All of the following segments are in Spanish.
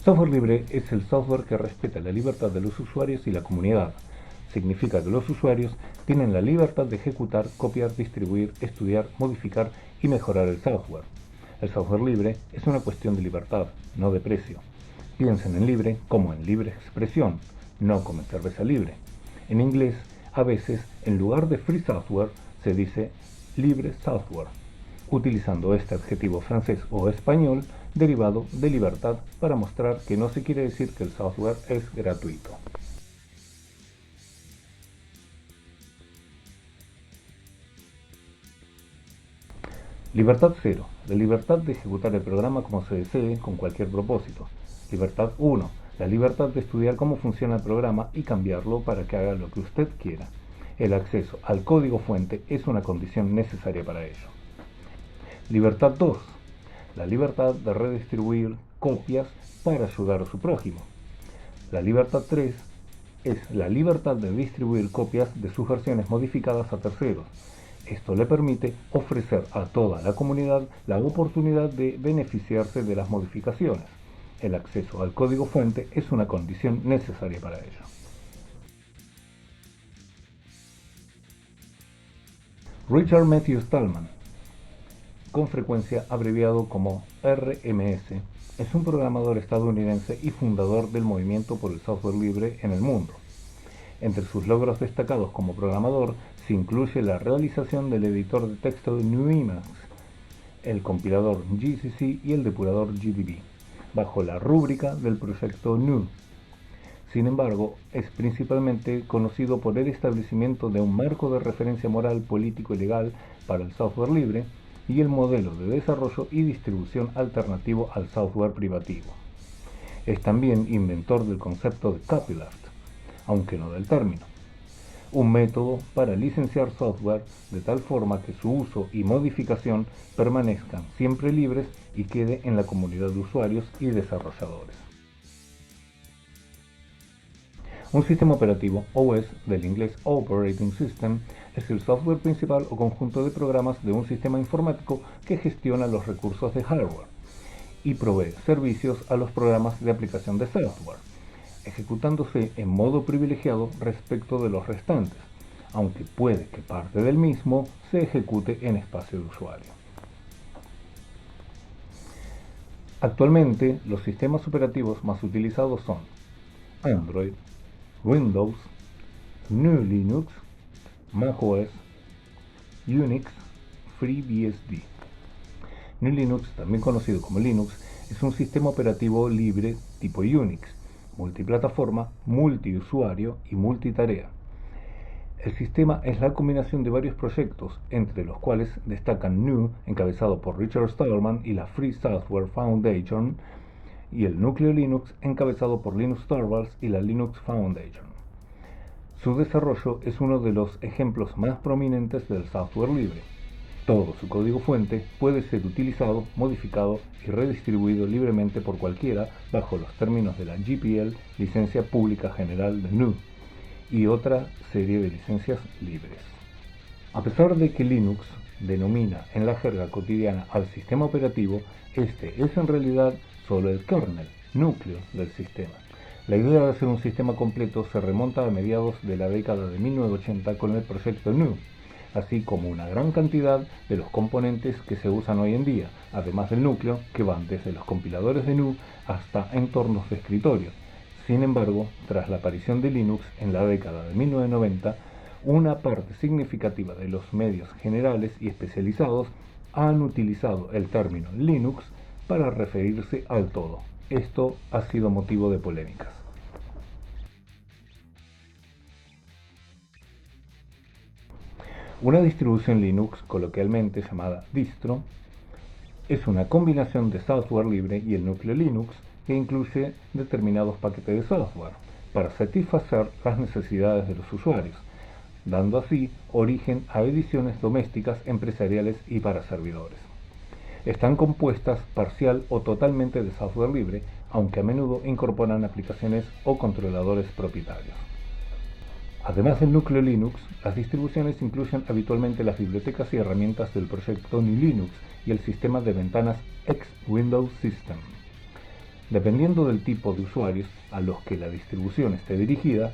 Software libre es el software que respeta la libertad de los usuarios y la comunidad. Significa que los usuarios tienen la libertad de ejecutar, copiar, distribuir, estudiar, modificar y mejorar el software. El software libre es una cuestión de libertad, no de precio. Piensen en libre como en libre expresión, no como en cerveza libre. En inglés, a veces, en lugar de free software, se dice libre software, utilizando este adjetivo francés o español derivado de libertad para mostrar que no se quiere decir que el software es gratuito. Libertad 0. La libertad de ejecutar el programa como se desee con cualquier propósito. Libertad 1. La libertad de estudiar cómo funciona el programa y cambiarlo para que haga lo que usted quiera. El acceso al código fuente es una condición necesaria para ello. Libertad 2. La libertad de redistribuir copias para ayudar a su prójimo. La libertad 3 es la libertad de distribuir copias de sus versiones modificadas a terceros. Esto le permite ofrecer a toda la comunidad la oportunidad de beneficiarse de las modificaciones. El acceso al código fuente es una condición necesaria para ello. Richard Matthew Stallman, con frecuencia abreviado como RMS, es un programador estadounidense y fundador del movimiento por el software libre en el mundo. Entre sus logros destacados como programador se incluye la realización del editor de texto GNU Emacs, el compilador GCC y el depurador GDB, bajo la rúbrica del proyecto GNU. Sin embargo, es principalmente conocido por el establecimiento de un marco de referencia moral, político y legal para el software libre y el modelo de desarrollo y distribución alternativo al software privativo. Es también inventor del concepto de copyleft, aunque no del término, un método para licenciar software de tal forma que su uso y modificación permanezcan siempre libres y quede en la comunidad de usuarios y desarrolladores. Un sistema operativo, OS, del inglés Operating System, es el software principal o conjunto de programas de un sistema informático que gestiona los recursos de hardware y provee servicios a los programas de aplicación de software, ejecutándose en modo privilegiado respecto de los restantes, aunque puede que parte del mismo se ejecute en espacio de usuario. Actualmente, los sistemas operativos más utilizados son Android, Windows, GNU Linux, macOS, Unix, FreeBSD. GNU Linux, también conocido como Linux, es un sistema operativo libre tipo Unix, multiplataforma, multiusuario y multitarea. El sistema es la combinación de varios proyectos, entre los cuales destacan GNU, encabezado por Richard Stallman y la Free Software Foundation, y el núcleo Linux, encabezado por Linus Torvalds y la Linux Foundation. Su desarrollo es uno de los ejemplos más prominentes del software libre. Todo su código fuente puede ser utilizado, modificado y redistribuido libremente por cualquiera bajo los términos de la GPL, Licencia Pública General de GNU, y otra serie de licencias libres. A pesar de que Linux denomina en la jerga cotidiana al sistema operativo, este es en realidad solo el kernel, núcleo del sistema. La idea de hacer un sistema completo se remonta a mediados de la década de 1980 con el proyecto GNU, así como una gran cantidad de los componentes que se usan hoy en día, además del núcleo, que van desde los compiladores de GNU hasta entornos de escritorio. Sin embargo, tras la aparición de Linux en la década de 1990, una parte significativa de los medios generales y especializados han utilizado el término Linux para referirse al todo. Esto ha sido motivo de polémicas. Una distribución Linux, coloquialmente llamada distro, es una combinación de software libre y el núcleo Linux que incluye determinados paquetes de software para satisfacer las necesidades de los usuarios, dando así origen a ediciones domésticas, empresariales y para servidores. Están compuestas parcial o totalmente de software libre, aunque a menudo incorporan aplicaciones o controladores propietarios. Además del núcleo Linux, las distribuciones incluyen habitualmente las bibliotecas y herramientas del proyecto GNU Linux y el sistema de ventanas X Window System. Dependiendo del tipo de usuarios a los que la distribución esté dirigida,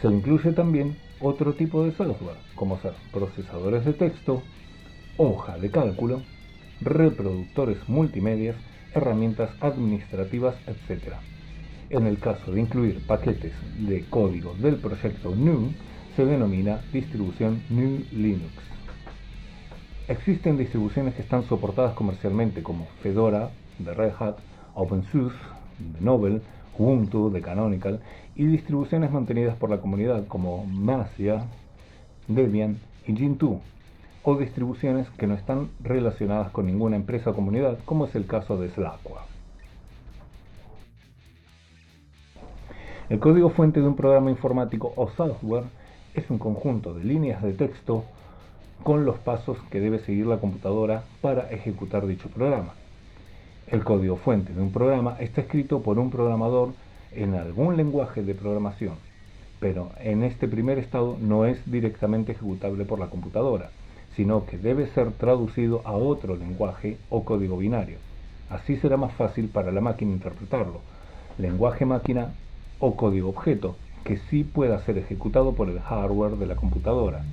se incluye también otro tipo de software, como ser procesadores de texto, hoja de cálculo, reproductores multimedia, herramientas administrativas, etc. En el caso de incluir paquetes de código del proyecto GNU, se denomina distribución GNU Linux. Existen distribuciones que están soportadas comercialmente como Fedora de Red Hat, OpenSUSE de Novell, Ubuntu de Canonical y distribuciones mantenidas por la comunidad como Masia, Debian y Gentoo, o distribuciones que no están relacionadas con ninguna empresa o comunidad, como es el caso de Slackware. El código fuente de un programa informático o software es un conjunto de líneas de texto con los pasos que debe seguir la computadora para ejecutar dicho programa. El código fuente de un programa está escrito por un programador en algún lenguaje de programación, pero en este primer estado no es directamente ejecutable por la computadora, sino que debe ser traducido a otro lenguaje o código binario. Así será más fácil para la máquina interpretarlo. Lenguaje máquina o código objeto, que sí pueda ser ejecutado por el hardware de la computadora.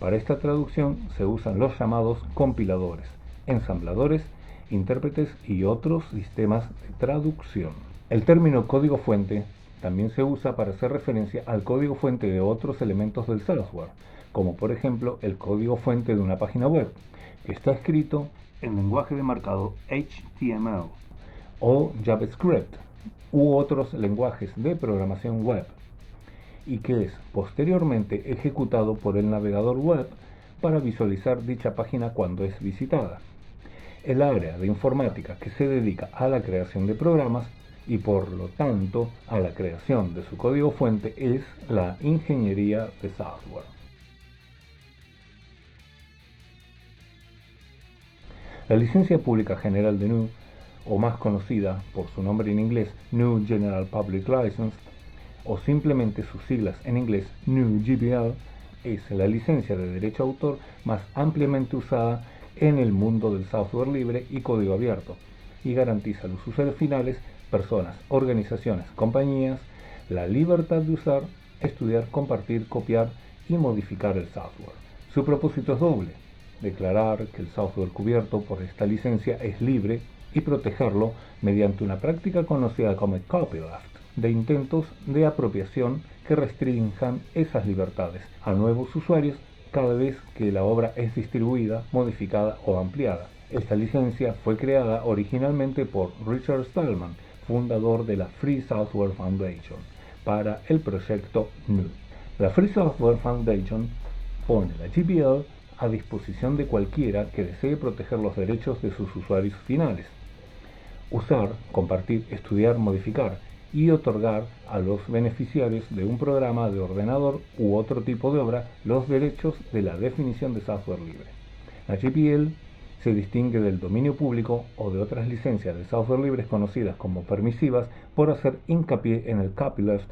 Para esta traducción se usan los llamados compiladores, ensambladores, intérpretes y otros sistemas de traducción. El término código fuente también se usa para hacer referencia al código fuente de otros elementos del software, como por ejemplo el código fuente de una página web, que está escrito en lenguaje de marcado HTML o JavaScript u otros lenguajes de programación web, y que es posteriormente ejecutado por el navegador web para visualizar dicha página cuando es visitada. El área de informática que se dedica a la creación de programas y por lo tanto a la creación de su código fuente es la ingeniería de software. La licencia pública general de GNU, o más conocida por su nombre en inglés GNU General Public License, o simplemente sus siglas en inglés GNU GPL, es la licencia de derecho a autor más ampliamente usada en el mundo del software libre y código abierto, y garantiza a los usuarios finales, personas, organizaciones, compañías, la libertad de usar, estudiar, compartir, copiar y modificar el software. Su propósito es doble: declarar que el software cubierto por esta licencia es libre y protegerlo mediante una práctica conocida como copyleft, de intentos de apropiación que restrinjan esas libertades a nuevos usuarios cada vez que la obra es distribuida, modificada o ampliada. Esta licencia fue creada originalmente por Richard Stallman, fundador de la Free Software Foundation, para el proyecto GNU. La Free Software Foundation pone la GPL a disposición de cualquiera que desee proteger los derechos de sus usuarios finales, usar, compartir, estudiar, modificar y otorgar a los beneficiarios de un programa de ordenador u otro tipo de obra los derechos de la definición de software libre. La GPL se distingue del dominio público o de otras licencias de software libres conocidas como permisivas por hacer hincapié en el copyleft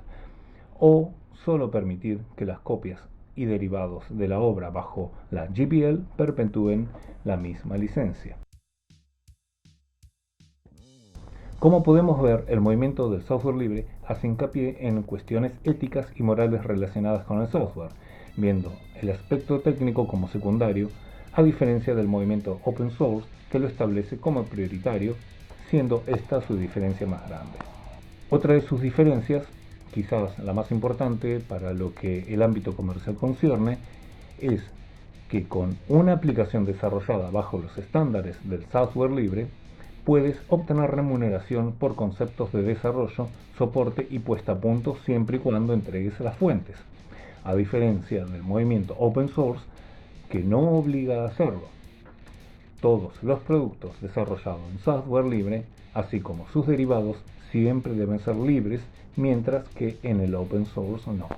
o solo permitir que las copias y derivados de la obra bajo la GPL perpetúen la misma licencia. Como podemos ver, el movimiento del software libre hace hincapié en cuestiones éticas y morales relacionadas con el software, viendo el aspecto técnico como secundario, a diferencia del movimiento open source que lo establece como prioritario, siendo esta su diferencia más grande. Otra de sus diferencias, quizás la más importante para lo que el ámbito comercial concierne, es que con una aplicación desarrollada bajo los estándares del software libre, puedes obtener remuneración por conceptos de desarrollo, soporte y puesta a punto siempre y cuando entregues las fuentes, a diferencia del movimiento open source que no obliga a hacerlo. Todos los productos desarrollados en software libre, así como sus derivados, siempre deben ser libres, mientras que en el open source no.